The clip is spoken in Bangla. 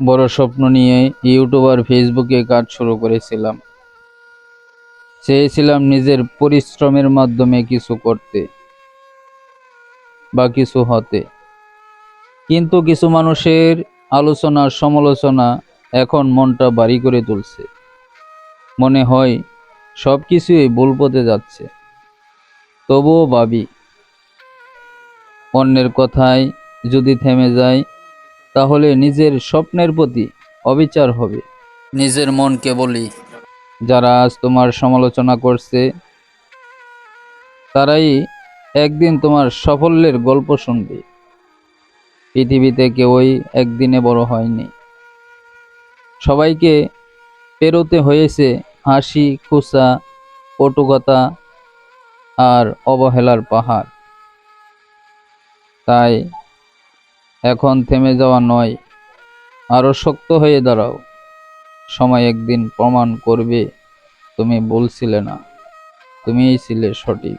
বড় স্বপ্ন নিয়ে ইউটিউব আর ফেসবুকে কাজ শুরু করেছিলাম। চেয়েছিলাম নিজের পরিশ্রমের মাধ্যমে কিছু করতে বা কিছু হতে। কিন্তু কিছু মানুষের আলোচনা সমালোচনা এখন মনটা ভারী করে তুলছে। মনে হয় সব কিছুই ভুল পথে যাচ্ছে। তবুও ভাবি, অন্যের কথায় যদি থেমে যায় তাহলে নিজের স্বপ্নের প্রতি অবিচার হবে। নিজের মনকে বলি, যারা আজ তোমার সমালোচনা করছে তারাই একদিন তোমার সাফল্যের গল্প শুনবে। পৃথিবীতে কেউই একদিনে বড় হয়নি, সবাইকে পেরোতে হয়েছে হাসি, খোঁচা, কটুকতা আর অবহেলার পাহাড়। তাই এখন থেমে যাওয়া নয়, আরো শক্ত হয়ে দাঁড়াও। সময় একদিন প্রমাণ করবে তুমি ভুল ছিলে না, তুমিই ছিলে সঠিক।